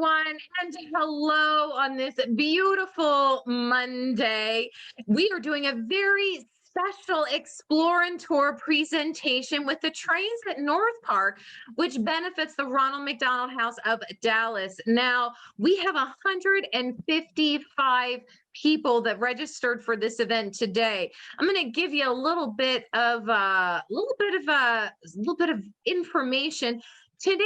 everyone, and hello on this beautiful Monday. We are doing a very special Explore and Tour presentation with the trains at North Park, which benefits the Ronald McDonald House of Dallas. Now, we have 155 people that registered for this event today. I'm going to give you a little bit of information today.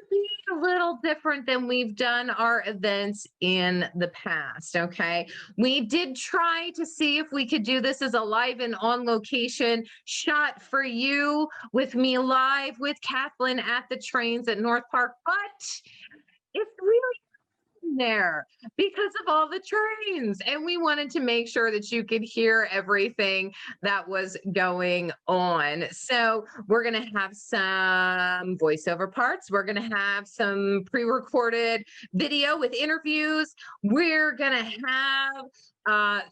Be a little different than we've done our events in the past. Okay, we did try to see if we could do this as a live and on location shot for you, with me live with Kathleen at the trains at North Park, but it's really there because of all the trains, and we wanted to make sure that you could hear everything that was going on. So we're going to have some voiceover parts, we're going to have some pre-recorded video with interviews, we're going to have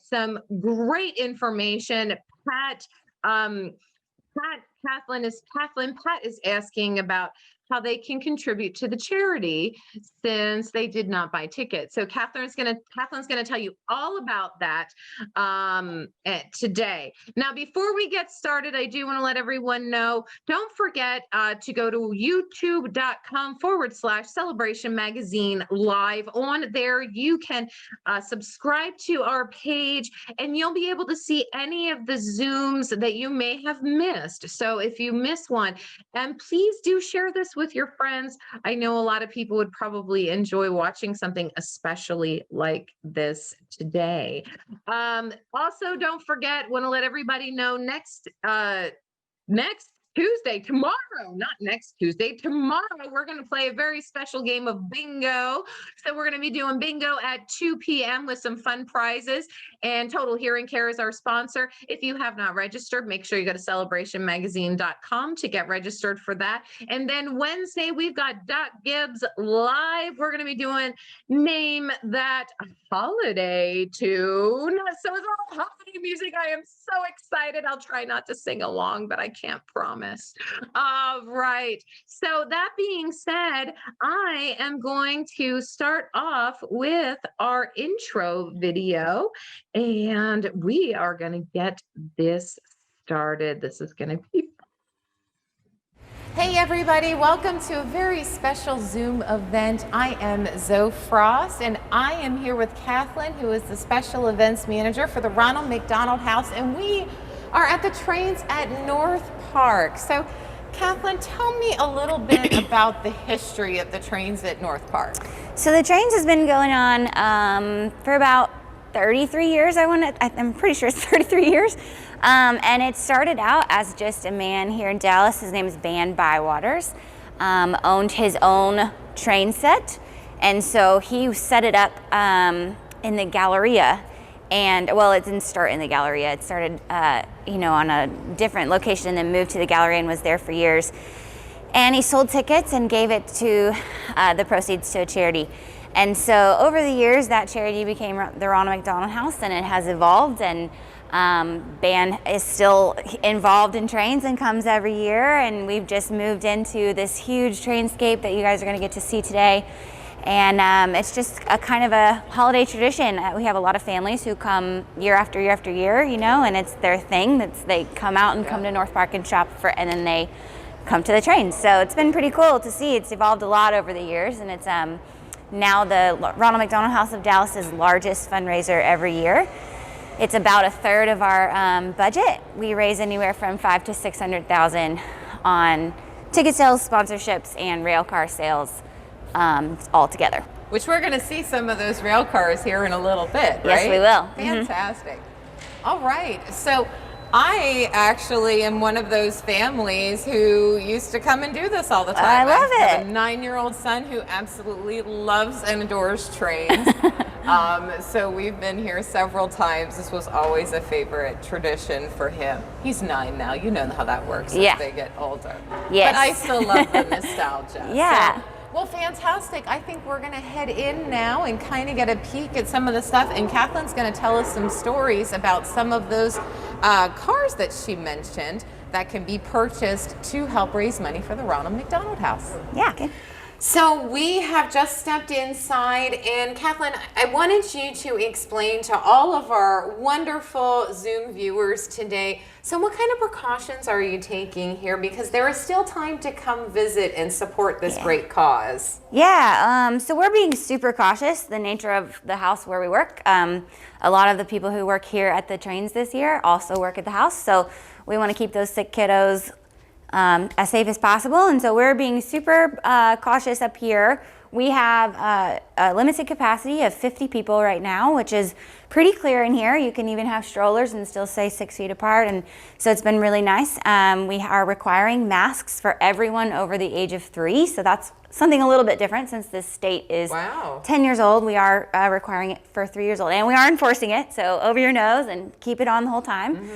some great information. Kathleen is asking about how they can contribute to the charity since they did not buy tickets. So Kathleen's gonna tell you all about that today. Now, before we get started, I do want to let everyone know, don't forget to go to youtube.com/Celebration Magazine Live. On there, you can subscribe to our page, and you'll be able to see any of the Zooms that you may have missed. So if you miss one, and please do share this with your friends. I know a lot of people would probably enjoy watching something especially like this today. Also, don't forget, want to let everybody know next Tuesday, tomorrow, not next Tuesday, tomorrow, we're going to play a very special game of bingo. So we're going to be doing bingo at 2 p.m. with some fun prizes, and Total Hearing Care is our sponsor. If you have not registered, make sure you go to celebrationmagazine.com to get registered for that. And then Wednesday, we've got Doc Gibbs live. We're going to be doing Name That Holiday Tune. So it's all holiday music. I am so excited. I'll try not to sing along, but I can't promise. All right. So that being said, I am going to start off with our intro video, and we are going to get this started. This is going to be Hey everybody, welcome to a very special Zoom event. I am Zoe Frost, and I am here with Kathleen, who is the special events manager for the Ronald McDonald House, and we are at the trains at North Park. So Kathleen, tell me a little bit about the history of the trains at North Park. So the trains has been going on for about 33 years. I'm pretty sure it's 33 years. And it started out as just a man here in Dallas. His name is Van Bywaters, owned his own train set. And so he set it up in the Galleria. And well, it didn't start in the Galleria. It started, on a different location and then moved to the Galleria and was there for years. And he sold tickets and gave it to the proceeds to a charity. And so over the years, that charity became the Ronald McDonald House, and it has evolved. And Ben is still involved in trains and comes every year. And we've just moved into this huge trainscape that you guys are going to get to see today. And it's just a kind of a holiday tradition. We have a lot of families who come year after year after year, and it's their thing. They come out and come to North Park and shop and then they come to the trains. So it's been pretty cool to see. It's evolved a lot over the years, and it's now the Ronald McDonald House of Dallas's largest fundraiser every year. It's about a third of our budget. We raise anywhere from $500,000 to $600,000 on ticket sales, sponsorships, and rail car sales. All together. Which we're going to see some of those rail cars here in a little bit, right? Yes, we will. Fantastic. All right. So I actually am one of those families who used to come and do this all the time. I love it. I have a 9-year-old son who absolutely loves and adores trains. So we've been here several times. This was always a favorite tradition for him. He's 9 now. You know how that works as they get older. Yes. But I still love the nostalgia. Yeah. So, well, fantastic. I think we're going to head in now and kind of get a peek at some of the stuff. And Kathleen's going to tell us some stories about some of those cars that she mentioned that can be purchased to help raise money for the Ronald McDonald House. Yeah. Okay. So we have just stepped inside, and Kathleen, I wanted you to explain to all of our wonderful Zoom viewers today, so what kind of precautions are you taking here? Because there is still time to come visit and support this great cause. Yeah, so we're being super cautious, the nature of the house where we work. A lot of the people who work here at the trains this year also work at the house, so we want to keep those sick kiddos as safe as possible, and so we're being super cautious up here. We have a limited capacity of 50 people right now, which is pretty clear in here. You can even have strollers and still stay 6 feet apart, and so it's been really nice. We are requiring masks for everyone over the age of 3, so that's something a little bit different since this state is 10 years old. We are requiring it for 3 years old, and we are enforcing it, so over your nose and keep it on the whole time.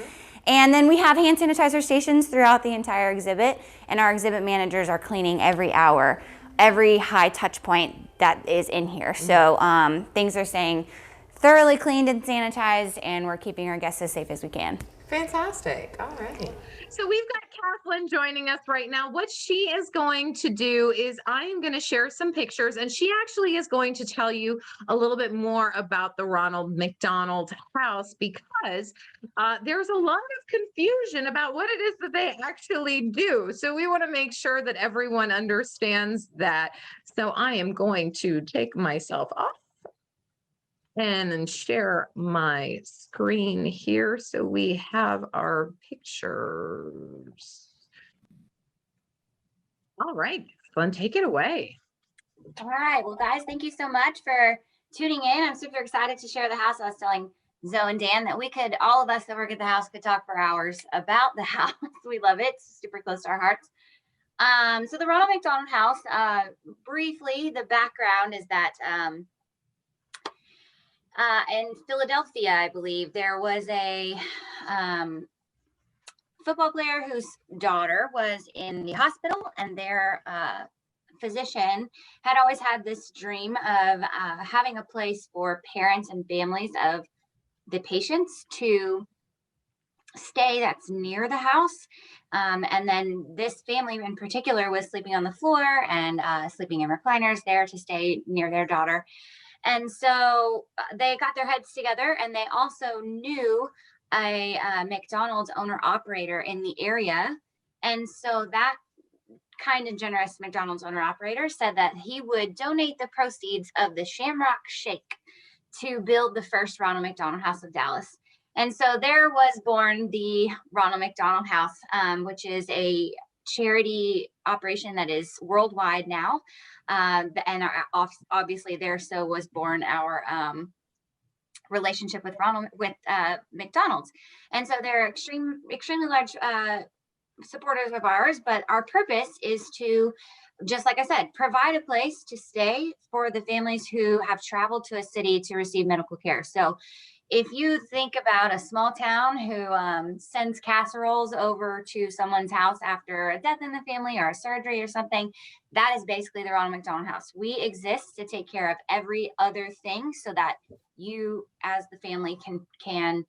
And then we have hand sanitizer stations throughout the entire exhibit, and our exhibit managers are cleaning every hour, every high touch point that is in here. So things are staying thoroughly cleaned and sanitized, and we're keeping our guests as safe as we can. Fantastic. All right. So we've got Kathleen joining us right now. What she is going to do is I am going to share some pictures, and she actually is going to tell you a little bit more about the Ronald McDonald House, because there's a lot of confusion about what it is that they actually do. So we want to make sure that everyone understands that. So I am going to take myself off and share my screen here so we have our pictures. All right, Glenn, take it away. All right, well, guys, thank you so much for tuning in. I'm super excited to share the house. I was telling Zoe and Dan that all of us that work at the house could talk for hours about the house. We love it. It's super close to our hearts. So the Ronald McDonald House, briefly, the background is that in Philadelphia, I believe, there was a football player whose daughter was in the hospital, and their physician had always had this dream of having a place for parents and families of the patients to stay that's near the house. And then this family in particular was sleeping on the floor and sleeping in recliners there to stay near their daughter. And so they got their heads together, and they also knew a McDonald's owner operator in the area. And so that kind and generous McDonald's owner operator said that he would donate the proceeds of the Shamrock Shake to build the first Ronald McDonald House of Dallas. And so there was born the Ronald McDonald House, which is a charity operation that is worldwide now. And obviously there so was born our relationship with McDonald's. And so they're extremely large supporters of ours, but our purpose is to, just like I said, provide a place to stay for the families who have traveled to a city to receive medical care. So if you think about a small town who sends casseroles over to someone's house after a death in the family or a surgery or something, that is basically the Ronald McDonald House. We exist to take care of every other thing so that you as the family can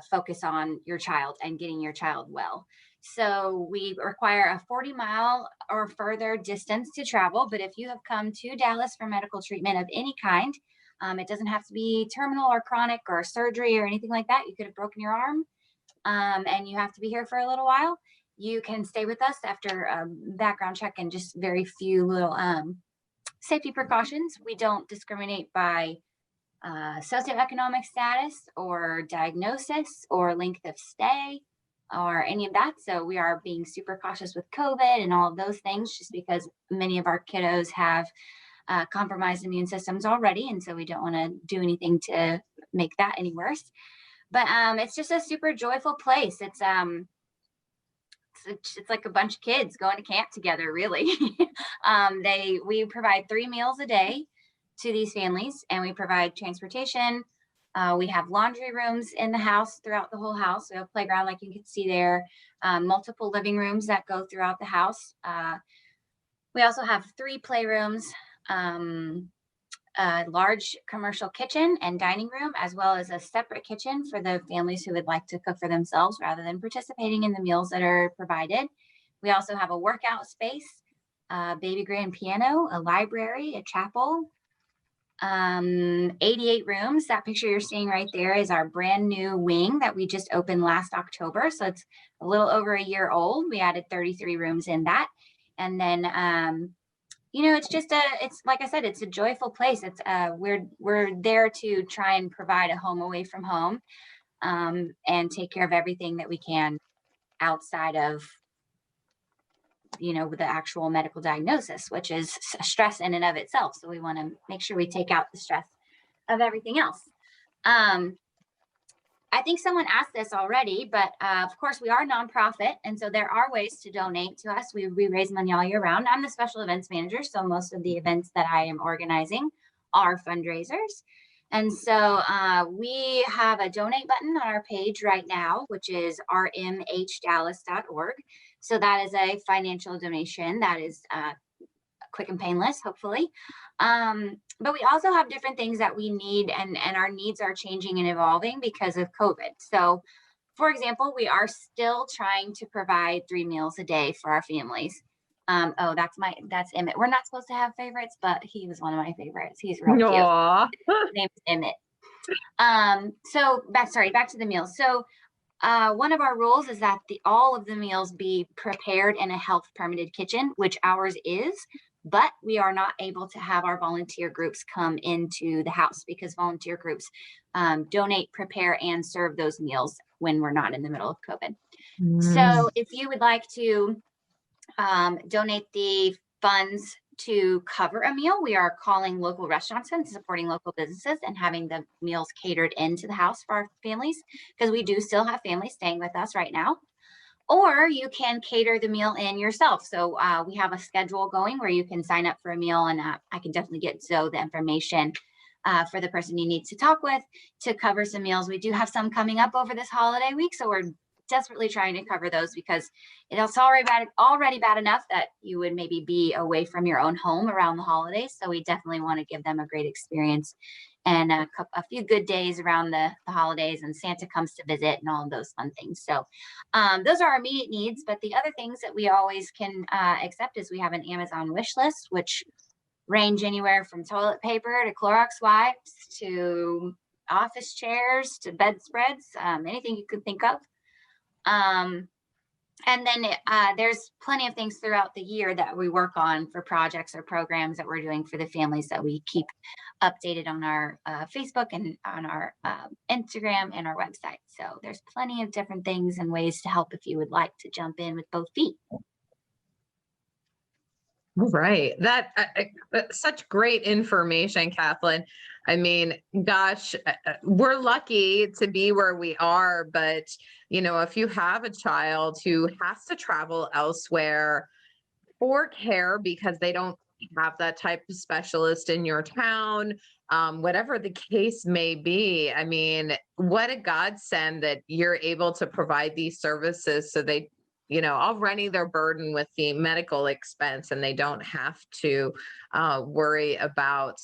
focus on your child and getting your child well. So we require a 40-mile or further distance to travel. But if you have come to Dallas for medical treatment of any kind, it doesn't have to be terminal or chronic or surgery or anything like that. You could have broken your arm and you have to be here for a little while. You can stay with us after a background check and just very few little safety precautions. We don't discriminate by socioeconomic status or diagnosis or length of stay or any of that. So we are being super cautious with COVID and all of those things, just because many of our kiddos have compromised immune systems already. And so we don't want to do anything to make that any worse. But it's just a super joyful place. It's like a bunch of kids going to camp together, really. We provide 3 meals a day to these families, and we provide transportation. We have laundry rooms in the house throughout the whole house. We have a playground, like you can see there, multiple living rooms that go throughout the house. We also have 3 playrooms, a large commercial kitchen and dining room, as well as a separate kitchen for the families who would like to cook for themselves rather than participating in the meals that are provided. We also have a workout space, a baby grand piano, a library, a chapel, 88 rooms. That picture you're seeing right there is our brand new wing that we just opened last October. So it's a little over a year old. We added 33 rooms in that. And then, it's like I said, it's a joyful place. It's we're there to try and provide a home away from home, and take care of everything that we can outside of, the actual medical diagnosis, which is stress in and of itself. So we want to make sure we take out the stress of everything else. I think someone asked this already, but of course we are nonprofit. And so there are ways to donate to us. We raise money all year round. I'm the special events manager. So most of the events that I am organizing are fundraisers. And so we have a donate button on our page right now, which is rmhdallas.org. So that is a financial donation that is quick and painless, hopefully. But we also have different things that we need, and our needs are changing and evolving because of COVID. So, for example, we are still trying to provide 3 meals a day for our families. That's Emmett. We're not supposed to have favorites, but he was one of my favorites. He's real Aww. cute. His name is Emmett. So back to the meals. So one of our rules is that all of the meals be prepared in a health permitted kitchen, which ours is, but we are not able to have our volunteer groups come into the house because volunteer groups donate, prepare, and serve those meals when we're not in the middle of COVID. So if you would like to donate the funds to cover a meal, we are calling local restaurants and supporting local businesses and having the meals catered into the house for our families, because we do still have families staying with us right now. Or you can cater the meal in yourself. So we have a schedule going where you can sign up for a meal, and I can definitely get Zoe the information for the person you need to talk with to cover some meals. We do have some coming up over this holiday week, so we're desperately trying to cover those because it's already bad enough that you would maybe be away from your own home around the holidays. So we definitely want to give them a great experience and a few good days around the holidays, and Santa comes to visit and all of those fun things. So those are our immediate needs. But the other things that we always can accept is we have an Amazon wish list, which range anywhere from toilet paper to Clorox wipes to office chairs to bedspreads, anything you could think of. And then there's plenty of things throughout the year that we work on for projects or programs that we're doing for the families that we keep updated on our Facebook and on our Instagram and our website. So there's plenty of different things and ways to help if you would like to jump in with both feet. Right. That's such great information, Kathleen. I mean, gosh, we're lucky to be where we are, but if you have a child who has to travel elsewhere for care because they don't have that type of specialist in your town, whatever the case may be, I mean, what a godsend that you're able to provide these services so they already they're burdened with the medical expense and they don't have to worry about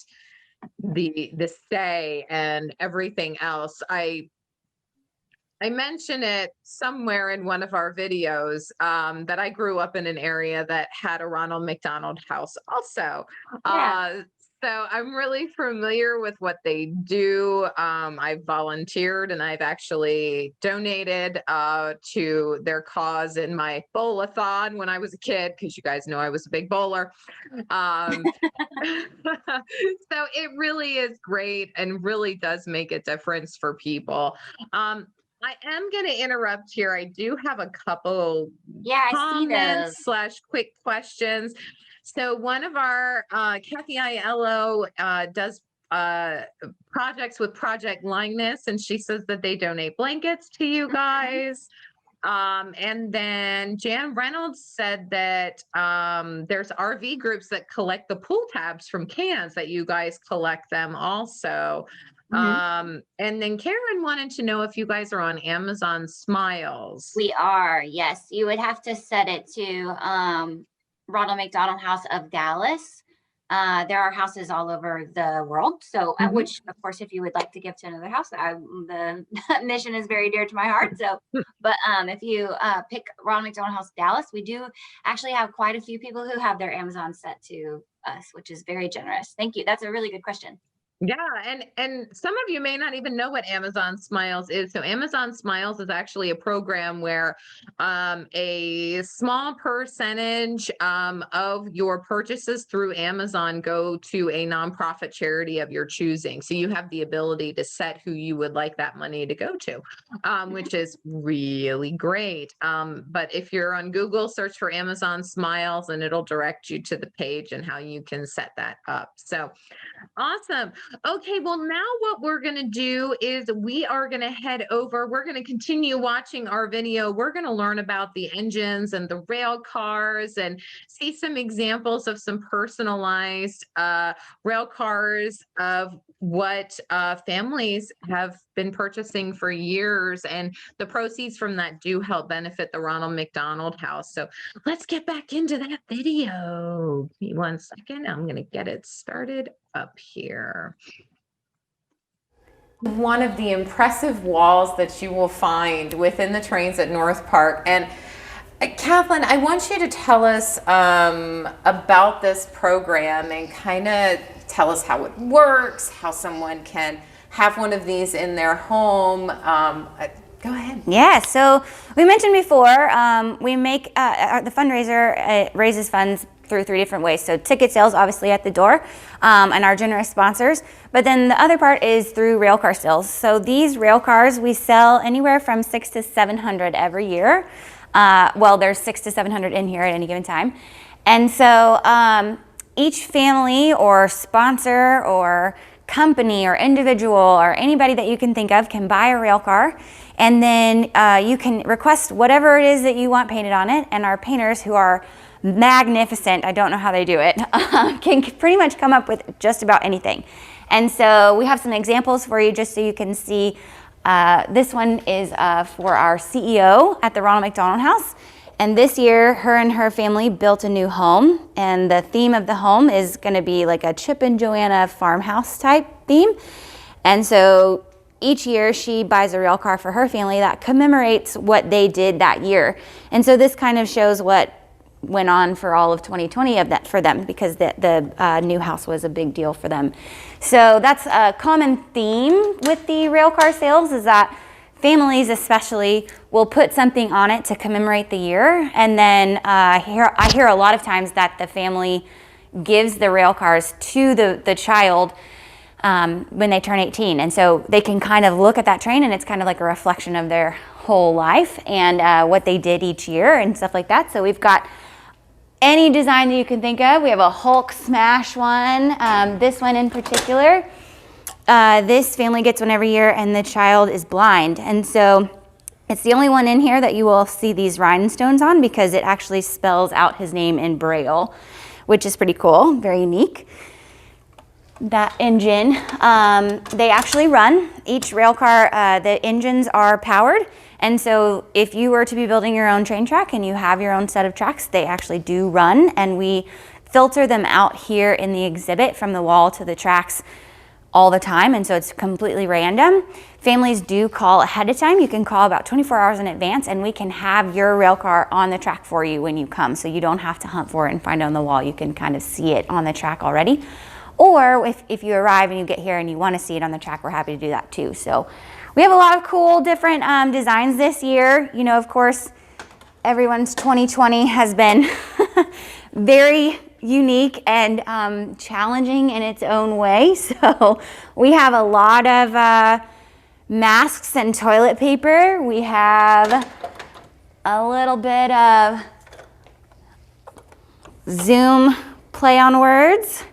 the stay and everything else. I mentioned it somewhere in one of our videos that I grew up in an area that had a Ronald McDonald House also. Yeah. So I'm really familiar with what they do. I've volunteered and I've actually donated to their cause in my bowl-a-thon when I was a kid, because you guys know I was a big bowler. So it really is great and really does make a difference for people. I am going to interrupt here. I do have a couple comments / quick questions. So one of our, Kathy Aiello does projects with Project Linus, and she says that they donate blankets to you guys. And then Jan Reynolds said that there's RV groups that collect the pool tabs from cans, that you guys collect them also. And then Karen wanted to know if you guys are on Amazon Smiles. We are, yes. You would have to set it to Ronald McDonald House of Dallas. There are houses all over the world. So, which of course, if you would like to give to another house, the mission is very dear to my heart. So, but if you pick Ronald McDonald House Dallas, we do actually have quite a few people who have their Amazon set to us, which is very generous. Thank you. That's a really good question. Yeah, and some of you may not even know what Amazon Smiles is. So Amazon Smiles is actually a program where a small percentage of your purchases through Amazon go to a nonprofit charity of your choosing. So you have the ability to set who you would like that money to go to, which is really great. But if you're on Google, search for Amazon Smiles and it'll direct you to the page and how you can set that up. So awesome. Okay, well, now what we're going to do is we are going to head over. We're going to continue watching our video. We're going to learn about the engines and the rail cars and see some examples of some personalized rail cars of what families have been purchasing for years. And the proceeds from that do help benefit the Ronald McDonald House. So let's get back into that video. Give me 1 second. I'm going to get it started up here. One of the impressive walls that you will find within the trains at North Park. And Kathleen, I want you to tell us about this program and kind of tell us how it works, how someone can have one of these in their home. Go ahead. Yeah, so we mentioned before, we make the fundraiser raises funds through 3 different ways. So ticket sales, obviously at the door, and our generous sponsors. But then the other part is through rail car sales. So these rail cars, we sell anywhere from 600 to 700 every year. Well, there's 600 to 700 in here at any given time. And so each family or sponsor or company or individual or anybody that you can think of can buy a rail car, and then you can request whatever it is that you want painted on it, and our painters, who are magnificent, I don't know how they do it, can pretty much come up with just about anything. And so we have some examples for you just so you can see. This one is for our CEO at the Ronald McDonald House. And this year, her and her family built a new home, and the theme of the home is going to be like a Chip and Joanna farmhouse type theme. And so each year she buys a rail car for her family that commemorates what they did that year. And so this kind of shows what went on for all of 2020 of that for them, because the new house was a big deal for them. So that's a common theme with the rail car sales, is that families especially will put something on it to commemorate the year. And then I hear a lot of times that the family gives the rail cars to the child when they turn 18. And so they can kind of look at that train, and it's kind of like a reflection of their whole life and what they did each year and stuff like that. So we've got any design that you can think of. We have a Hulk smash one, this one in particular. This family gets one every year, and the child is blind. And so it's the only one in here that you will see these rhinestones on, because it actually spells out his name in Braille, which is pretty cool, very unique. That engine, they actually run. Each rail car, the engines are powered. And so if you were to be building your own train track and you have your own set of tracks, they actually do run. And we filter them out here in the exhibit from the wall to the tracks all the time. And so it's completely random. Families do call ahead of time. You can call about 24 hours in advance, and we can have your rail car on the track for you when you come. So you don't have to hunt for it and find it on the wall. You can kind of see it on the track already. Or if you arrive and you get here and you want to see it on the track, we're happy to do that too. So we have a lot of cool different designs this year. You know, of course, everyone's 2020 has been very unique and challenging in its own way. So we have a lot of masks and toilet paper. We have a little bit of Zoom play on words.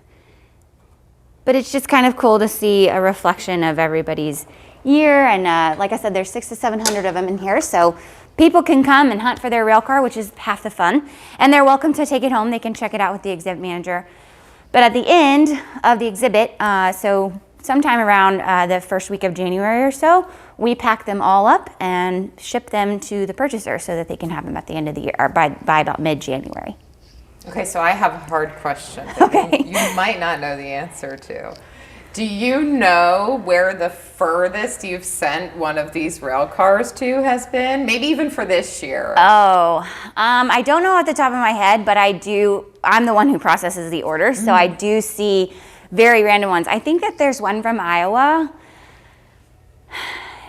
But it's just kind of cool to see a reflection of everybody's year. And like I said, there's 600 to 700 of them in here. So people can come and hunt for their rail car, which is half the fun. And they're welcome to take it home. They can check it out with the exhibit manager. But at the end of the exhibit, so sometime around the first week of January or so, we pack them all up and ship them to the purchaser so that they can have them at the end of the year, or by about mid-January. Okay, so I have a hard question that Okay. you might not know the answer to. Do you know where the furthest you've sent one of these rail cars to has been? Maybe even for this year. I don't know at the top of my head, but I do. I'm the one who processes the orders, so I do see very random ones. I think that there's one from Iowa,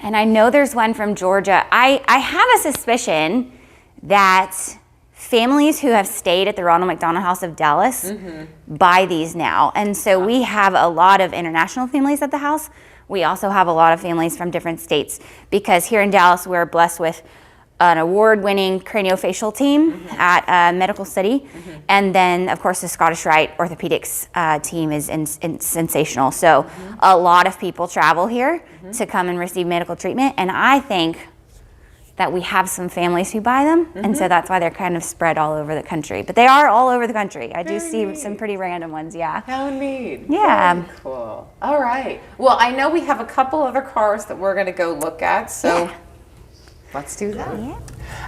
and I know there's one from Georgia. I have a suspicion that families who have stayed at the Ronald McDonald House of Dallas buy these now. And so we have a lot of international families at the house. We also have a lot of families from different states because here in Dallas, we're blessed with an award-winning craniofacial team at Medical City. And then, of course, the Scottish Rite Orthopedics team is sensational. So a lot of people travel here to come and receive medical treatment. And I think that we have some families who buy them, and so that's why they're kind of spread all over the country. But they are all over the country. I do see some pretty random ones, yeah. How neat. Yeah. Very cool. All right. Well, I know we have a couple other cars that we're going to go look at, so let's do that. Yeah.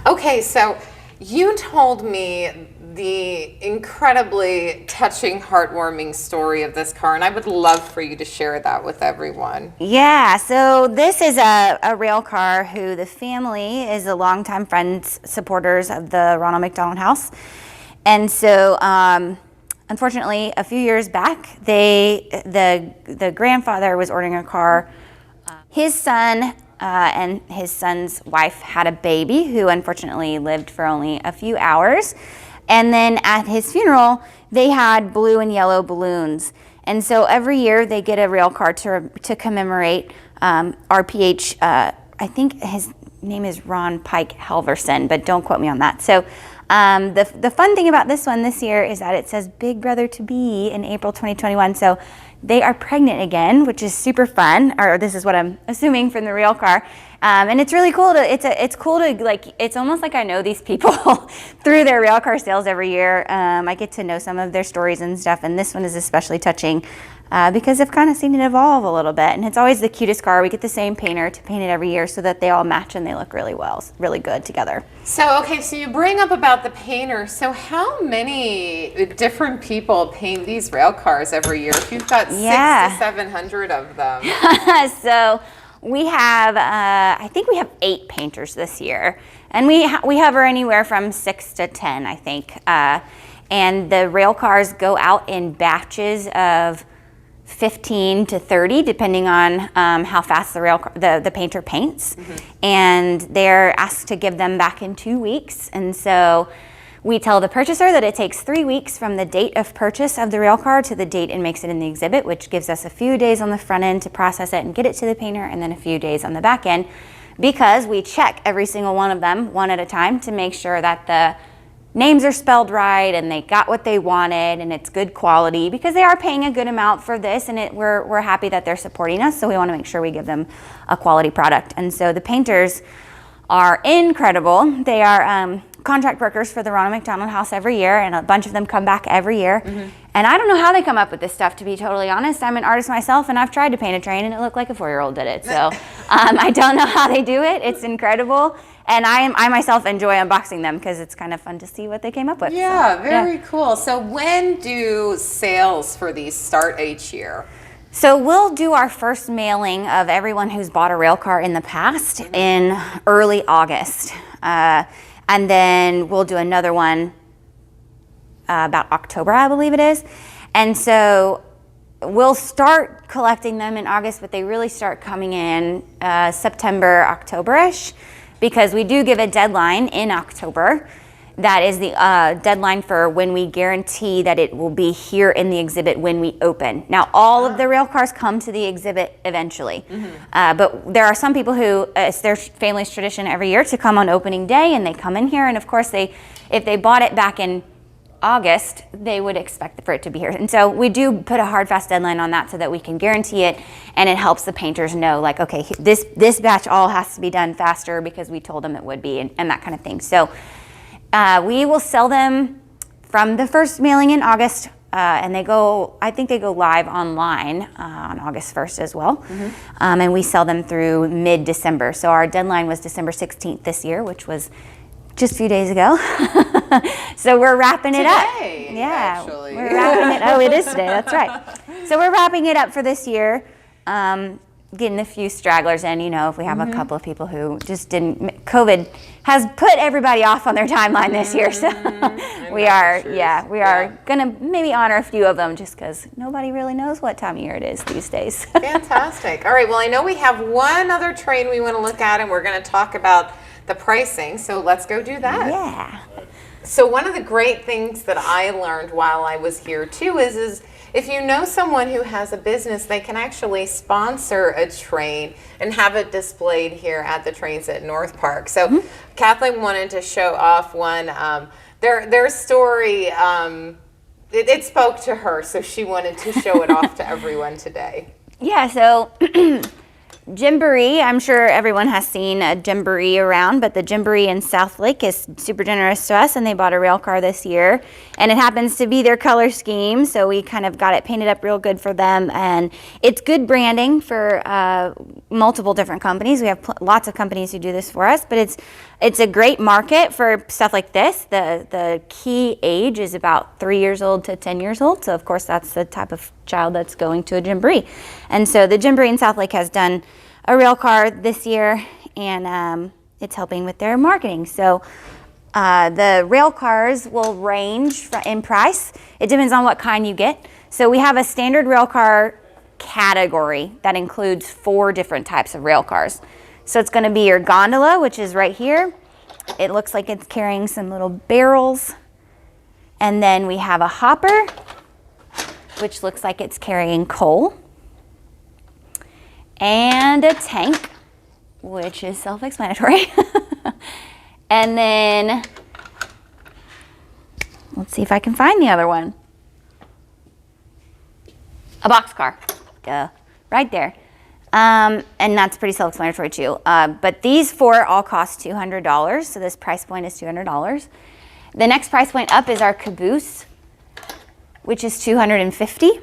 Okay, so you told me the incredibly touching, heartwarming story of this car, and I would love for you to share that with everyone. Yeah, so this is a rail car who the family is a longtime friends, supporters of the Ronald McDonald House. And so, unfortunately, a few years back, the grandfather was ordering a car. His son and his son's wife had a baby who unfortunately lived for only a few hours. And then at his funeral, they had blue and yellow balloons. And so every year they get a rail car to commemorate RPH. I think his name is Ron Pike Halverson, but don't quote me on that. So the fun thing about this one this year is that it says Big Brother to Be in April 2021. So they are pregnant again, which is super fun, or this is what I'm assuming from the rail car. And it's really cool it's cool to like, it's almost like I know these people through their rail car sales every year. I get to know some of their stories and stuff, and this one is especially touching because I've kind of seen it evolve a little bit. And it's always the cutest car. We get the same painter to paint it every year so that they all match and they look really well, really good together. So, okay, so you bring up about the painter. So how many different people paint these rail cars every year? If you've got 600 to 700 of them. So we have, I think we have 8 painters this year. And we hover anywhere from 6 to 10, I think. And the rail cars go out in batches of 15 to 30, depending on how fast the painter paints. And they're asked to give them back in 2 weeks. And so we tell the purchaser that it takes 3 weeks from the date of purchase of the rail car to the date it makes it in the exhibit, which gives us a few days on the front end to process it and get it to the painter, and then a few days on the back end, because we check every single one of them one at a time to make sure that the names are spelled right and they got what they wanted and it's good quality, because they are paying a good amount for this, and we're happy that they're supporting us, so we want to make sure we give them a quality product. And so the painters are incredible. They are contract workers for the Ronald McDonald House every year, and a bunch of them come back every year. And I don't know how they come up with this stuff, to be totally honest. I'm an artist myself, and I've tried to paint a train and it looked like a 4-year-old did it. So I don't know how they do it. It's incredible. And I myself enjoy unboxing them because it's kind of fun to see what they came up with. Yeah, so, very cool. So when do sales for these start each year? So we'll do our first mailing of everyone who's bought a rail car in the past in early August. And then we'll do another one about October, I believe it is. And so we'll start collecting them in August, but they really start coming in September, October-ish, because we do give a deadline in October. That is the deadline for when we guarantee that it will be here in the exhibit when we open. Now, all of the rail cars come to the exhibit eventually, but there are some people who, it's their family's tradition every year to come on opening day, and they come in here, and of course, if they bought it back in August, they would expect for it to be here. And so we do put a hard, fast deadline on that so that we can guarantee it, and it helps the painters know, like, okay, this batch all has to be done faster because we told them it would be, and that kind of thing. So we will sell them from the first mailing in August, and I think they go live online on August 1st as well. And we sell them through mid-December. So our deadline was December 16th this year, which was just a few days ago. So we're wrapping it up. Today, Yeah, actually. we're wrapping it. Oh, it is today. That's right. So we're wrapping it up for this year. Getting a few stragglers in, if we have a couple of people who just didn't, COVID has put everybody off on their timeline this year. So we are gonna maybe honor a few of them just because nobody really knows what time of year it is these days. Fantastic. All right, well, I know we have one other train we want to look at, and we're going to talk about the pricing, so let's go do that. Yeah. So one of the great things that I learned while I was here too is if you know someone who has a business, they can actually sponsor a train and have it displayed here at the trains at North Park. So Kathleen wanted to show off one. Their story, it spoke to her, so she wanted to show it off to everyone today. Yeah, so Gymboree, I'm sure everyone has seen a Gymboree around, but the Gymboree in South Lake is super generous to us, and they bought a rail car this year, and it happens to be their color scheme, so we kind of got it painted up real good for them, and it's good branding for multiple different companies. We have lots of companies who do this for us, but it's a great market for stuff like this. The key age is about 3 years old to 10 years old, so of course that's the type of child that's going to a Gymboree. And so the Gymboree in South Lake has done a rail car this year, and it's helping with their marketing. So the rail cars will range in price. It depends on what kind you get. So we have a standard rail car category that includes 4 different types of rail cars. So it's going to be your gondola, which is right here. It looks like it's carrying some little barrels. And then we have a hopper, which looks like it's carrying coal. And a tank, which is self-explanatory. And then, let's see if I can find the other one. A boxcar, duh, right there. And that's pretty self-explanatory too. But these 4 all cost $200, so this price point is $200. The next price point up is our caboose, which is $250.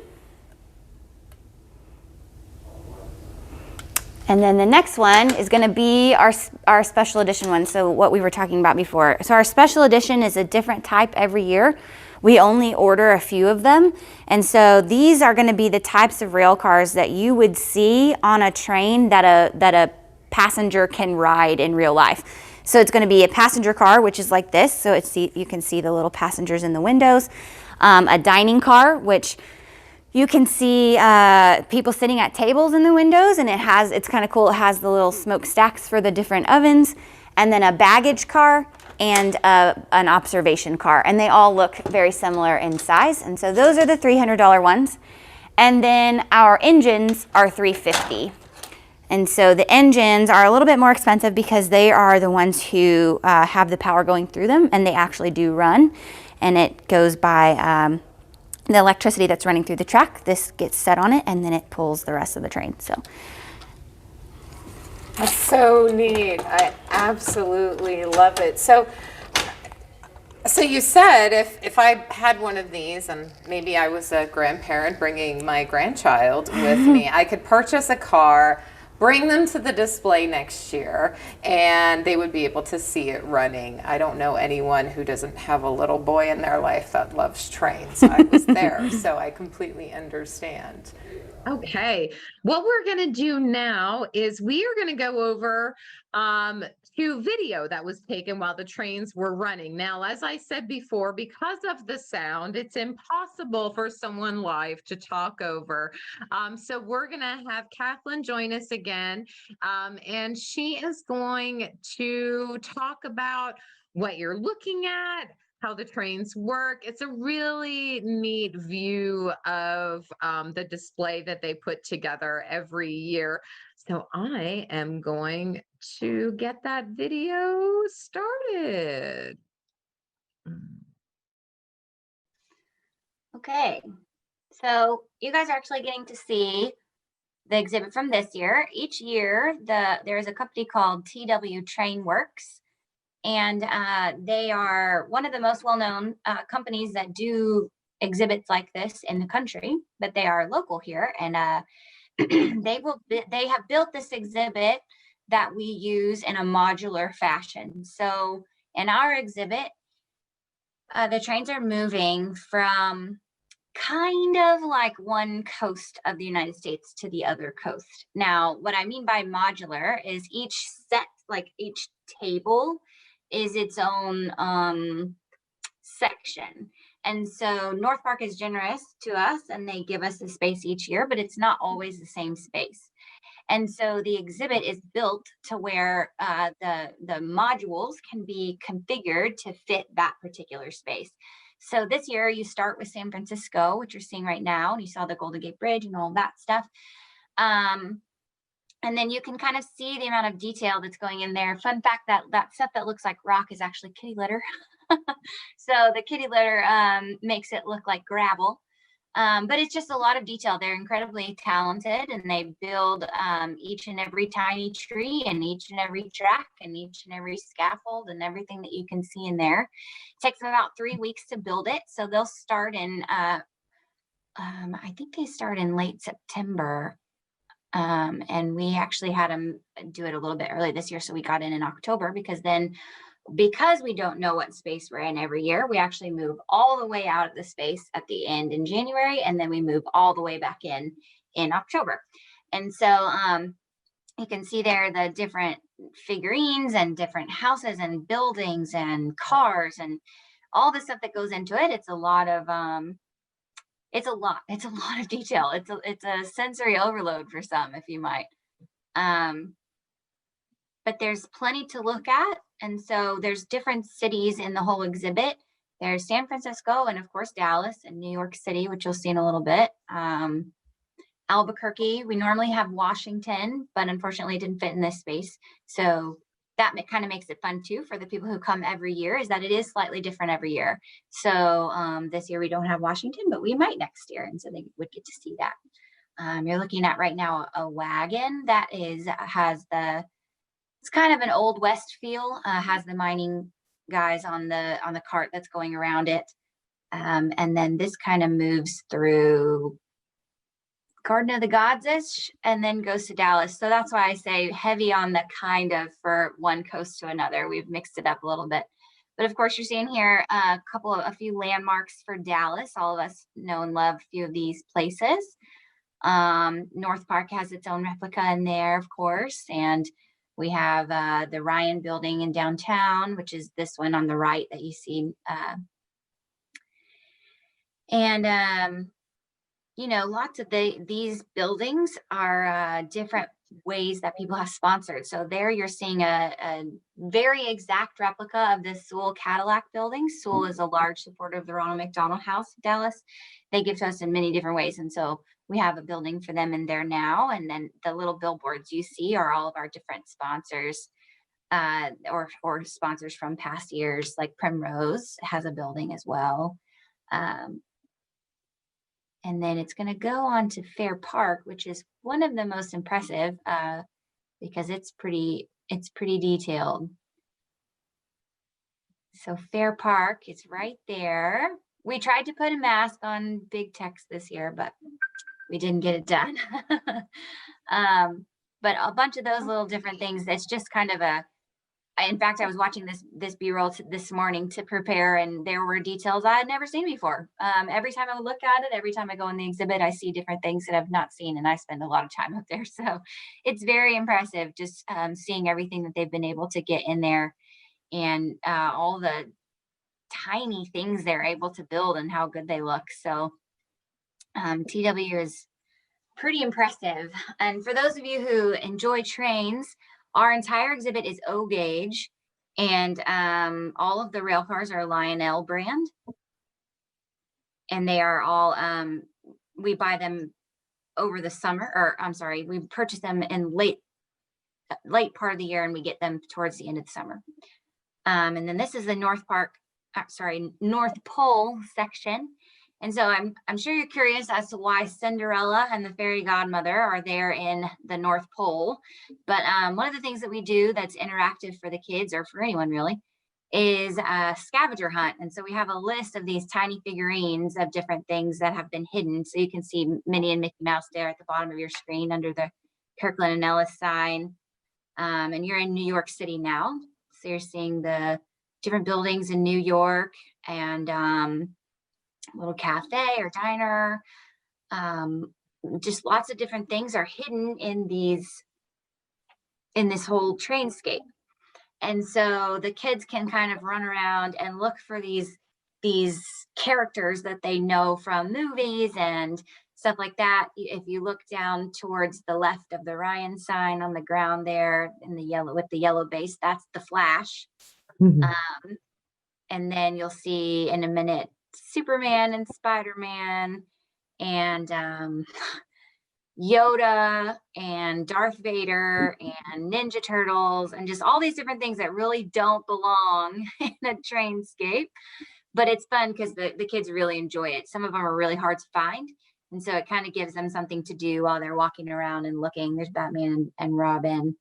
And then the next one is going to be our special edition one, so what we were talking about before. So our special edition is a different type every year. We only order a few of them. And so these are going to be the types of rail cars that you would see on a train that a passenger can ride in real life. So it's going to be a passenger car, which is like this. So you can see the little passengers in the windows. A dining car, which you can see people sitting at tables in the windows, and it's kind of cool. It has the little smokestacks for the different ovens, and then a baggage car and an observation car, and they all look very similar in size. And so those are the $300 ones. And then our engines are $350. And so the engines are a little bit more expensive because they are the ones who have the power going through them, and they actually do run, and it goes by the electricity that's running through the track. This gets set on it, and then it pulls the rest of the train. So that's so neat. I absolutely love it. So you said if I had one of these, and maybe I was a grandparent bringing my grandchild with me, I could purchase a car, bring them to the display next year, and they would be able to see it running. I don't know anyone who doesn't have a little boy in their life that loves trains. I was there, so I completely understand. Okay, what we're going to do now is we are going to go over to video that was taken while the trains were running. Now, as I said before, because of the sound, it's impossible for someone live to talk over. So we're going to have Kathleen join us again, and she is going to talk about what you're looking at, how the trains work. It's a really neat view of the display that they put together every year. So I am going to get that video started. Okay, so you guys are actually getting to see the exhibit from this year. Each year, there's a company called TW Train Works, and they are one of the most well-known companies that do exhibits like this in the country, but they are local here, and they have built this exhibit that we use in a modular fashion. So In our exhibit, the trains are moving from kind of like one coast of the United States to the other coast. Now, what I mean by modular is each set, like each table is its own section. And so North Park is generous to us and they give us the space each year, but it's not always the same space. And so the exhibit is built to where the modules can be configured to fit that particular space. So this year you start with San Francisco, which you're seeing right now, and you saw the Golden Gate Bridge and all that stuff. And then you can kind of see the amount of detail that's going in there. Fun fact, that stuff that looks like rock is actually kitty litter. So the kitty litter makes it look like gravel. But it's just a lot of detail. They're incredibly talented and they build each and every tiny tree and each and every track and each and every scaffold and everything that you can see in there. It takes them about 3 weeks to build it. So they'll start in, I think they start in late September. And we actually had them do it a little bit early this year. So we got in October because we don't know what space we're in every year, we actually move all the way out of the space at the end in January, and then we move all the way back in October. And so you can see there the different figurines and different houses and buildings and cars and all the stuff that goes into it. It's a lot of detail. It's a sensory overload for some, if you might. But there's plenty to look at. And so there's different cities in the whole exhibit. There's San Francisco and of course Dallas and New York City, which you'll see in a little bit. Albuquerque, we normally have Washington, but unfortunately it didn't fit in this space. So that kind of makes it fun too for the people who come every year, is that it is slightly different every year. So this year we don't have Washington, but we might next year. And so they would get to see that. You're looking at right now a wagon that it's kind of an old West feel, has the mining guys on the cart that's going around it. And then this kind of moves through Garden of the Gods-ish and then goes to Dallas. So that's why I say heavy on the kind of for one coast to another. We've mixed it up a little bit. But of course, you're seeing here a few landmarks for Dallas. All of us know and love a few of these places. North Park has its own replica in there, of course. And we have the Ryan building in downtown, which is this one on the right that you see. Lots of these buildings are different ways that people have sponsored. So there you're seeing a very exact replica of the Sewell Cadillac building. Sewell is a large supporter of the Ronald McDonald House in Dallas. They give to us in many different ways. And so we have a building for them in there now. And then the little billboards you see are all of our different sponsors or sponsors from past years, like Primrose has a building as well. And then it's going to go on to Fair Park, which is one of the most impressive because it's pretty detailed. So Fair Park is right there. We tried to put a mask on big text this year, but we didn't get it done. But a bunch of those little different things, it's just kind of in fact, I was watching this B-roll this morning to prepare, and there were details I had never seen before. Every time I look at it, every time I go in the exhibit, I see different things that I've not seen, and I spend a lot of time up there. So it's very impressive just seeing everything that they've been able to get in there and all the tiny things they're able to build and how good they look. So TW is pretty impressive. And for those of you who enjoy trains, our entire exhibit is O gauge, and all of the rail cars are Lionel brand. And they are all, we buy them over the summer, or I'm sorry, we purchase them in late part of the year and we get them towards the end of the summer. And then this is the North Pole section. And so I'm sure you're curious as to why Cinderella and the fairy godmother are there in the North Pole. But one of the things that we do that's interactive for the kids, or for anyone really, is a scavenger hunt. And so we have a list of these tiny figurines of different things that have been hidden. So you can see Minnie and Mickey Mouse there at the bottom of your screen under the Kirkland and Ellis sign. And you're in New York City now. So you're seeing the different buildings in New York, and little cafe or diner. Just lots of different things are hidden in this whole trainscape. And so the kids can kind of run around and look for these characters that they know from movies and stuff like that. If you look down towards the left of the Ryan sign on the ground there in the yellow with the yellow base, that's the Flash. And then you'll see in a minute Superman and Spider-Man and Yoda and Darth Vader and Ninja Turtles and just all these different things that really don't belong in a trainscape. But it's fun because the kids really enjoy it. Some of them are really hard to find. And so it kind of gives them something to do while they're walking around and looking. There's Batman and Robin.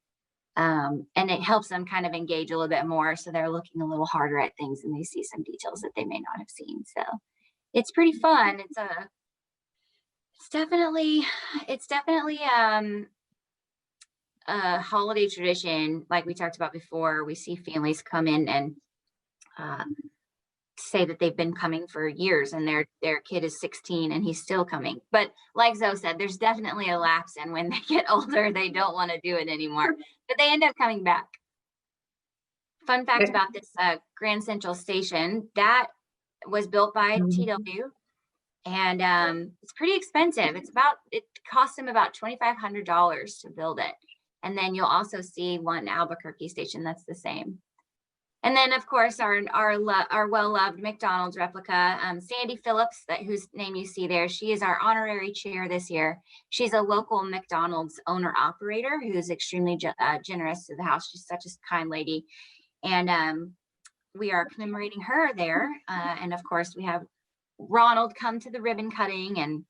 And it helps them kind of engage a little bit more. So they're looking a little harder at things and they see some details that they may not have seen. So it's pretty fun. It's definitely a holiday tradition. Like we talked about before, we see families come in and say that they've been coming for years and their kid is 16 and he's still coming. But like Zoe said, there's definitely a lapse, and when they get older, they don't want to do it anymore, but they end up coming back. Fun fact about this Grand Central Station, that was built by TW. And it's pretty expensive. It costs them about $2,500 to build it. And then you'll also see one Albuquerque station that's the same. And then of course our well-loved McDonald's replica, Sandy Phillips, whose name you see there, she is our honorary chair this year. She's a local McDonald's owner operator who's extremely generous to the house. She's such a kind lady. And we are commemorating her there. And of course we have Ronald come to the ribbon cutting, and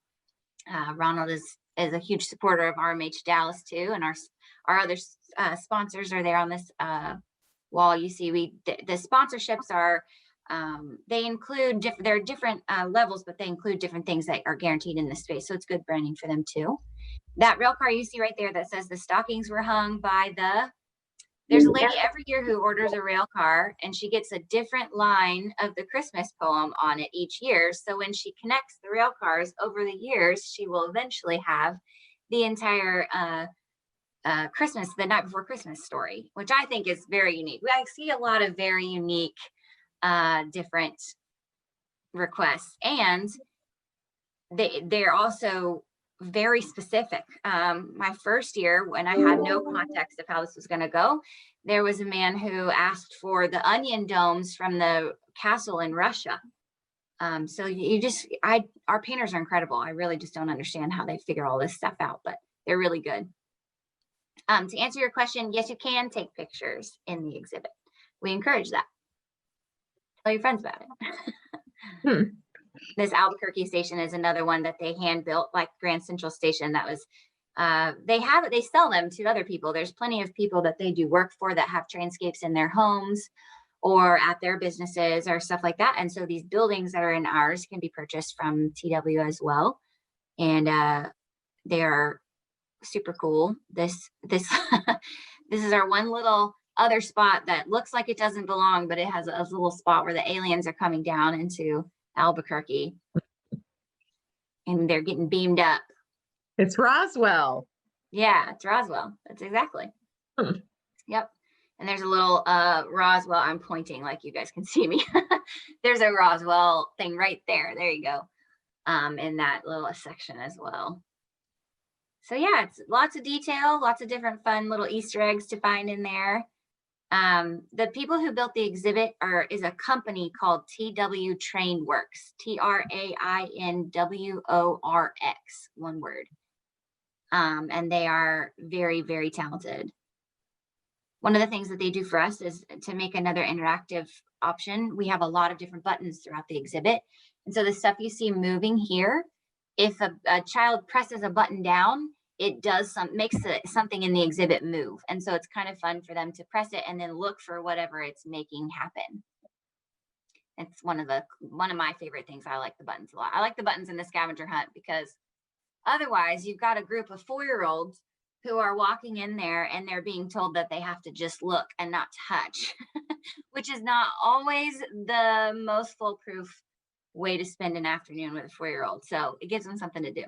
Ronald is a huge supporter of RMH Dallas too, and our other sponsors are there on this wall. You see, the sponsorships are they include there are different levels, but they include different things that are guaranteed in the space, so it's good branding for them too. That rail car you see right there that says the stockings were hung by there's a lady every year who orders a rail car, and she gets a different line of the Christmas poem on it each year. So when she connects the rail cars over the years, she will eventually have the entire Christmas, the night before Christmas story, which I think is very unique. I see a lot of very unique, different requests, and they're also very specific. My first year, when I had no context of how this was going to go, there was a man who asked for the onion domes from the castle in Russia. So our painters are incredible. I really just don't understand how they figure all this stuff out, but they're really good. To answer your question, yes, you can take pictures in the exhibit. We encourage that. Tell your friends about it. This Albuquerque station is another one that they hand built, like Grand Central Station. That was, they sell them to other people. There's plenty of people that they do work for that have trainscapes in their homes or at their businesses or stuff like that. And so these buildings that are in ours can be purchased from TW as well. And they are super cool. This is our one little other spot that looks like it doesn't belong, but it has a little spot where the aliens are coming down into Albuquerque and they're getting beamed up. It's Roswell. Yeah, it's Roswell. That's exactly. Yep. And there's a little Roswell. I'm pointing like you guys can see me. There's a Roswell thing right there. There you go. In that little section as well. So yeah, it's lots of detail, lots of different fun little Easter eggs to find in there. The people who built the exhibit is a company called TW Trainworks, TRAINWORX, one word. And they are very, very talented. One of the things that they do for us is to make another interactive option. We have a lot of different buttons throughout the exhibit. And so the stuff you see moving here, if a child presses a button down, it does makes something in the exhibit move. And so it's kind of fun for them to press it and then look for whatever it's making happen. It's one of my favorite things. I like the buttons a lot. I like the buttons in the scavenger hunt because otherwise you've got a group of 4-year-olds who are walking in there and they're being told that they have to just look and not touch. which is not always the most foolproof way to spend an afternoon with a 4-year-old. So it gives them something to do.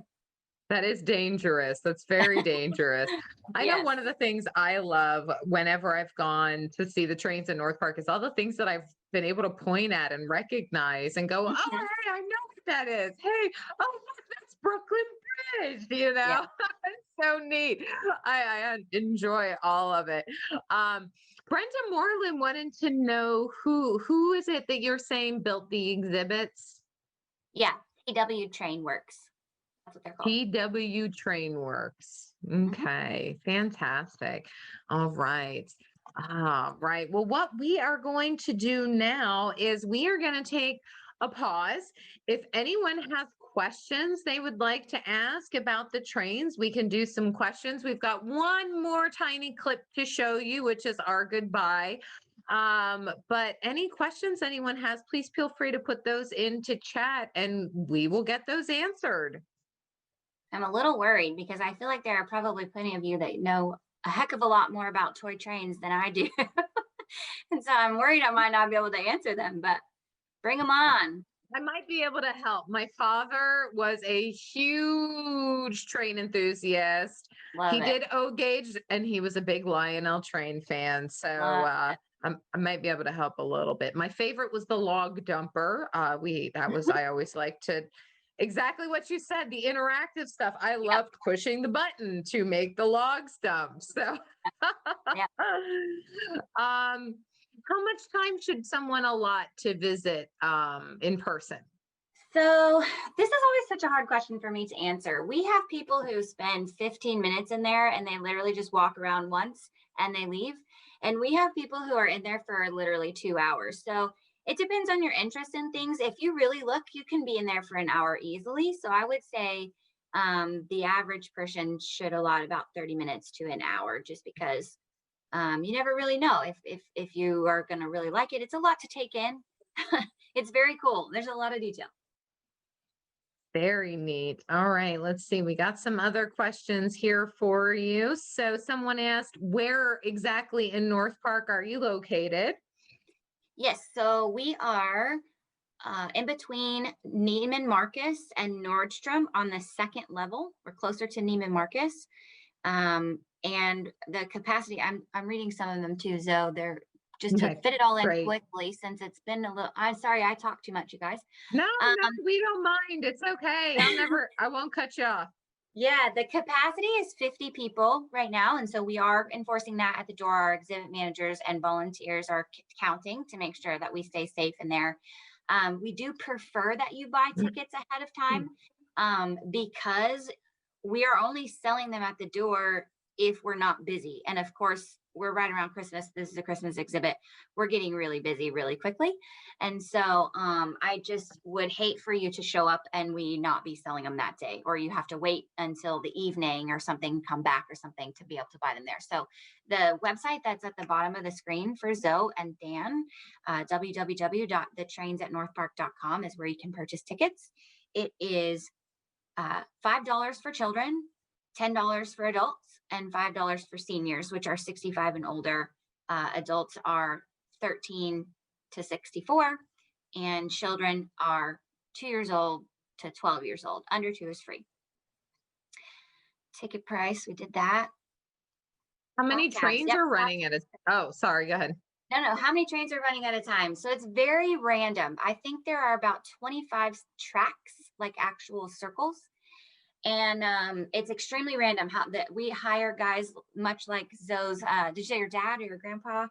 That is dangerous. That's very dangerous. I know Yes. one of the things I love whenever I've gone to see the trains in North Park is all the things that I've been able to point at and recognize and go, oh, Mhm. hey, I know what that is. Hey, oh, look, that's Brooklyn Bridge, you Yeah. know? It's so neat. I enjoy all of it. Brenda Moreland wanted to know who is it that you're saying built the exhibits? Yeah. TW Train Works. That's what they're called. PW Trainworks. Mhm. Okay, fantastic. All right. Right. Well, what we are going to do now is we are going to take a pause. If anyone has questions they would like to ask about the trains, we can do some questions. We've got one more tiny clip to show you, which is our goodbye. But any questions anyone has, please feel free to put those into chat and we will get those answered. I'm a little worried because I feel like there are probably plenty of you that know a heck of a lot more about toy trains than I do. And so I'm worried I might not be able to answer them, but bring them on. I might be able to help. My father was a huge train enthusiast. Love He it. did O gauge and he was a big Lionel train fan. So Love I might be able to help a little bit. My favorite was the log dumper. I always liked to exactly what you said, the interactive stuff. I Yep. loved pushing the button to make the logs dump. So Yep. how much time should someone allot to visit in person? So this is always such a hard question for me to answer. We have people who spend 15 minutes in there and they literally just walk around once and they leave. And we have people who are in there for literally 2 hours. So it depends on your interest in things. If you really look, you can be in there for an hour easily. So I would say the average person should allot about 30 minutes to an hour, just because you never really know if you are going to really like it. It's a lot to take in. It's very cool. There's a lot of detail. Very neat. All right, let's see. We got some other questions here for you. So someone asked, where exactly in North Park are you located? Yes, so we are in between Neiman Marcus and Nordstrom on the second level. We're closer to Neiman Marcus. And the capacity, I'm reading some of them too, Zoe. They're just to Okay, fit it all in great. quickly since it's been a little, I'm sorry, I talk too much, you guys. No, Um, no, we don't mind. It's okay. I won't cut you off. Yeah, the capacity is 50 people right now. And so we are enforcing that at the door. Our exhibit managers and volunteers are counting to make sure that we stay safe in there. We do prefer that you buy tickets ahead of time because we are only selling them at the door if we're not busy. And of course, we're right around Christmas. This is a Christmas exhibit. We're getting really busy really quickly. And so I just would hate for you to show up and we not be selling them that day, or you have to wait until the evening or something, come back or something to be able to buy them there. So the website that's at the bottom of the screen for Zoe and Dan, www.thetrainsatnorthpark.com is where you can purchase tickets. It is $5 for children, $10 for adults, and $5 for seniors, which are 65 and older. Adults are 13 to 64, and children are 2 years old to 12 years old. Under 2 is free. Ticket price, we did that. How many Tabs, trains yep, are running at a, oh, sorry, go ahead. No, how many trains are running at a time? So it's very random. I think there are about 25 tracks, like actual circles. And it's extremely random how that we hire guys, much like Zoe's. Did you say your dad or your grandpa?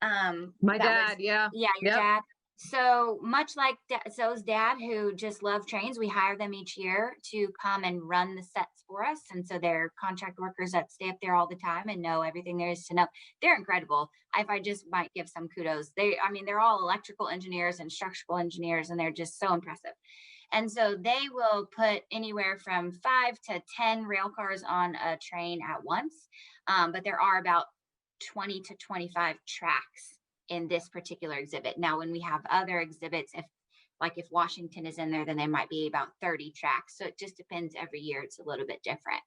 My dad, yeah. Yeah, your Yep. dad. So much like Zoe's dad, who just loved trains, we hire them each year to come and run the sets for us. And so they're contract workers that stay up there all the time and know everything there is to know. They're incredible. If I just might give some kudos, they're all electrical engineers and structural engineers, and they're just so impressive. And so they will put anywhere from 5 to 10 rail cars on a train at once. But there are about 20 to 25 tracks in this particular exhibit. Now, when we have other exhibits, if Washington is in there, then there might be about 30 tracks. So it just depends every year. It's a little bit different.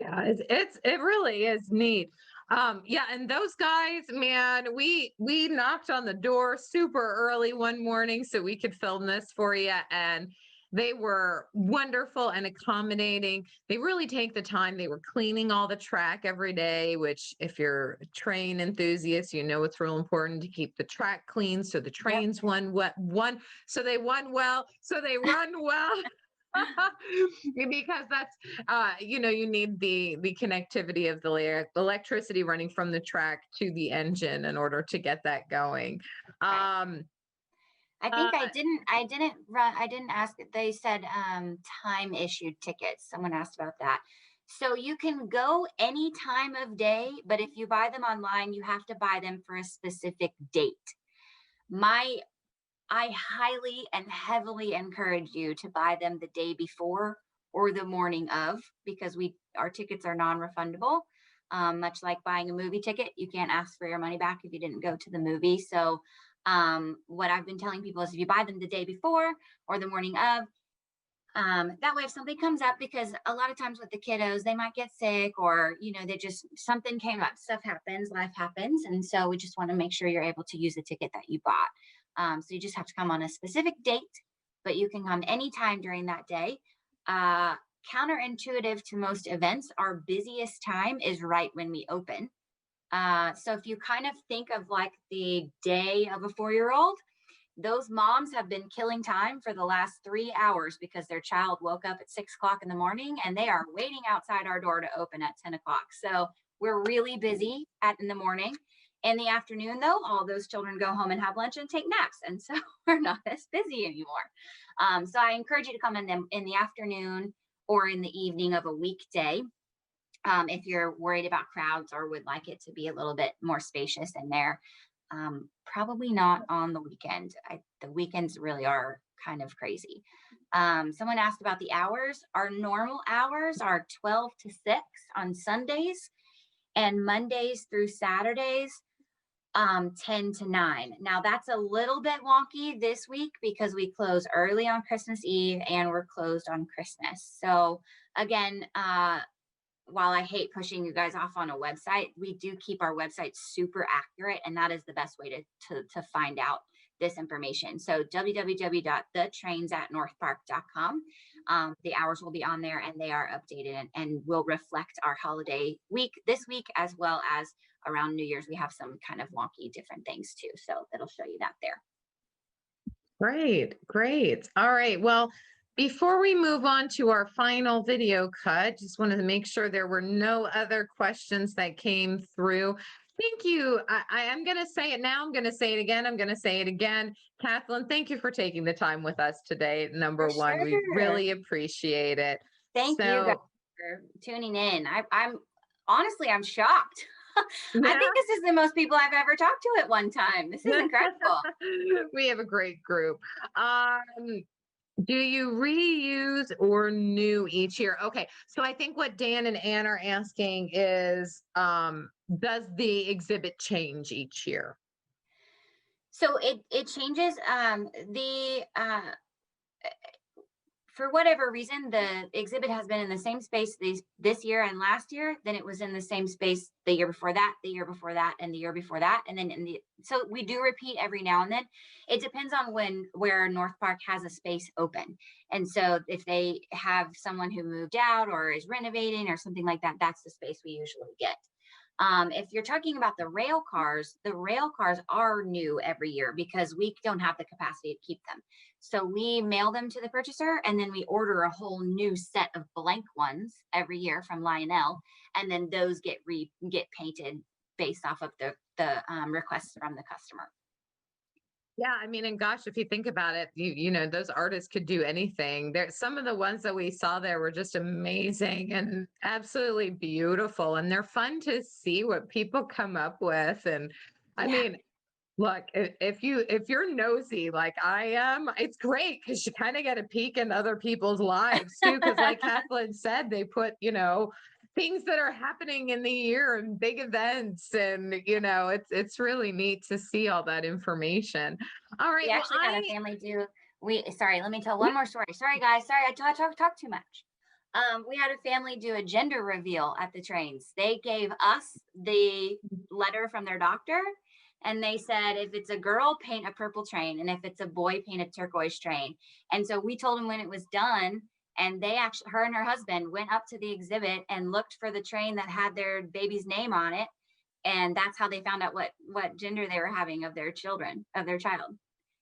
Yeah, it really is neat. Yeah, and those guys, man, we knocked on the door super early one morning so we could film this for you, and they were wonderful and accommodating. They really take the time. They were cleaning all the track every day, which if you're a train enthusiast, you know it's real important to keep the track clean so the Yep. trains so they won well, so they run well. Because that's you need the connectivity of the electricity running from the track to the engine in order to get that going. Right. um I uh, think I didn't ask. They said time issued tickets. Someone asked about that. So you can go any time of day, but if you buy them online, you have to buy them for a specific date. My I highly and heavily encourage you to buy them the day before or the morning of, because our tickets are non-refundable. Much like buying a movie ticket, you can't ask for your money back if you didn't go to the movie. So what I've been telling people is if you buy them the day before or the morning of, that way if something comes up, because a lot of times with the kiddos, they might get sick, or they just something came up, stuff happens, life happens, and so we just want to make sure you're able to use the ticket that you bought. So you just have to come on a specific date, but you can come anytime during that day. Counterintuitive to most events, our busiest time is right when we open. So if you kind of think of like the day of a 4-year-old, those moms have been killing time for the last 3 hours because their child woke up at 6 o'clock in the morning and they are waiting outside our door to open at 10 o'clock. So we're really busy in the morning. In the afternoon, though, all those children go home and have lunch and take naps. And so we're not as busy anymore. So I encourage you to come in the afternoon or in the evening of a weekday. If you're worried about crowds or would like it to be a little bit more spacious in there. Probably not on the weekend. The weekends really are kind of crazy. Someone asked about the hours. Our normal hours are 12 to 6 on Sundays, and Mondays through Saturdays, 10 to 9. Now that's a little bit wonky this week because we close early on Christmas Eve and we're closed on Christmas. So again, while I hate pushing you guys off on a website, we do keep our website super accurate, and that is the best way to find out this information. So www.thetrains@northpark.com. The hours will be on there, and they are updated and will reflect our holiday week this week, as well as around New Year's. We have some kind of wonky different things too, so it'll show you that there. Great. All right. Well, before we move on to our final video cut, just wanted to make sure there were no other questions that came through. Thank you. I am going to say it now. I'm going to say it again. I'm going to say it again. Kathleen, thank you for taking the time with us today. Number For one, we sure. really appreciate it. Thank you guys for tuning in. I'm honestly, I'm shocked. I think this is the most people I've ever talked to at one time. This is incredible. We have a great group. Do you reuse or new each year? Okay, so I think what Dan and Ann are asking is, does the exhibit change each year? So it changes. For whatever reason, the exhibit has been in the same space this year and last year. Then it was in the same space the year before that, the year before that, and the year before that. And then so we do repeat every now and then. It depends on where North Park has a space open. And so if they have someone who moved out or is renovating or something like that, that's the space we usually get. If you're talking about the rail cars are new every year because we don't have the capacity to keep them. So we mail them to the purchaser, and then we order a whole new set of blank ones every year from Lionel, and then those get painted based off of the requests from the customer. Yeah, I mean, and gosh, if you think about it, you know, those artists could do anything. There, some of the ones that we saw there were just amazing and absolutely beautiful, and they're fun to see what people come up with. And I mean, look, if you're nosy like I am, it's great because you kind of get a peek in other people's lives too. Because like Kathleen said, they put, things that are happening in the year and big events, and it's really neat to see all that information. All right, We actually had a family do. Sorry, let me tell one more story. Sorry guys, sorry I talk too much. We had a family do a gender reveal at the trains. They gave us the letter from their doctor, and they said, if it's a girl, paint a purple train, and if it's a boy, paint a turquoise train. And so we told them when it was done, and they actually, her and her husband went up to the exhibit and looked for the train that had their baby's name on it, and that's how they found out what gender they were having of their children, of their child.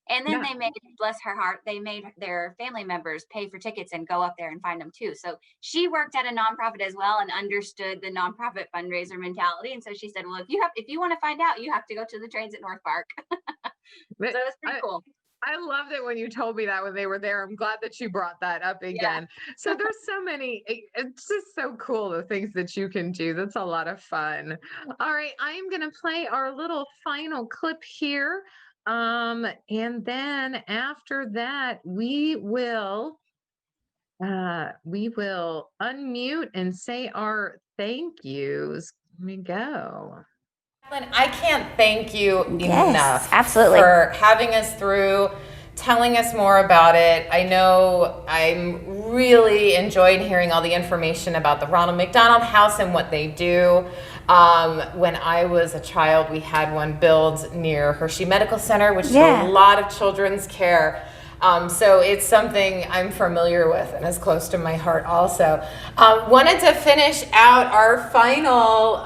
And then Yeah. they made, bless her heart, they made their family members pay for tickets and go up there and find them too. So she worked at a nonprofit as well and understood the nonprofit fundraiser mentality. And so she said, well, if you want to find out, you have to go to the trains at North Park. So it was pretty cool. I loved it when you told me that when they were there. I'm glad that you brought that up again. So there's so many, it's just so cool, the things that you can do. That's a lot of fun. All right, I'm going to play our little final clip here. And then after that, we will unmute and say our thank yous. Let me go. I can't thank you Yes, enough absolutely. for having us through, telling us more about it. I know I'm really enjoyed hearing all the information about the Ronald McDonald House and what they do. When I was a child, we had one built near Hershey Medical Center, which did a lot of children's care. So it's something I'm familiar with and is close to my heart also. Wanted to finish out our final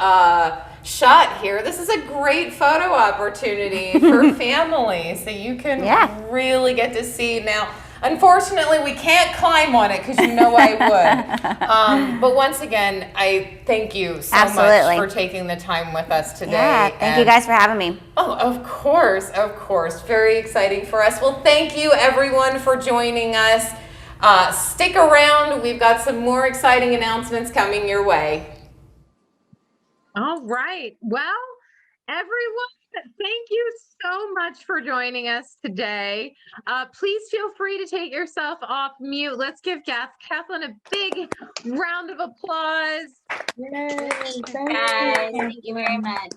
shot here. This is a great photo opportunity for families that you can really get to see. Now, unfortunately, we can't climb on it because you know I would. But once again, I thank you so much for taking the time with us today. Yeah, thank you guys for having me. Oh, of course, of course. Very exciting for us. Well, thank you everyone for joining us. Stick around. We've got some more exciting announcements coming your way. All right. Well, everyone, thank you so much for joining us today. Please feel free to take yourself off mute. Let's give Kathleen a big round of applause. Yay, guys, thank you very much.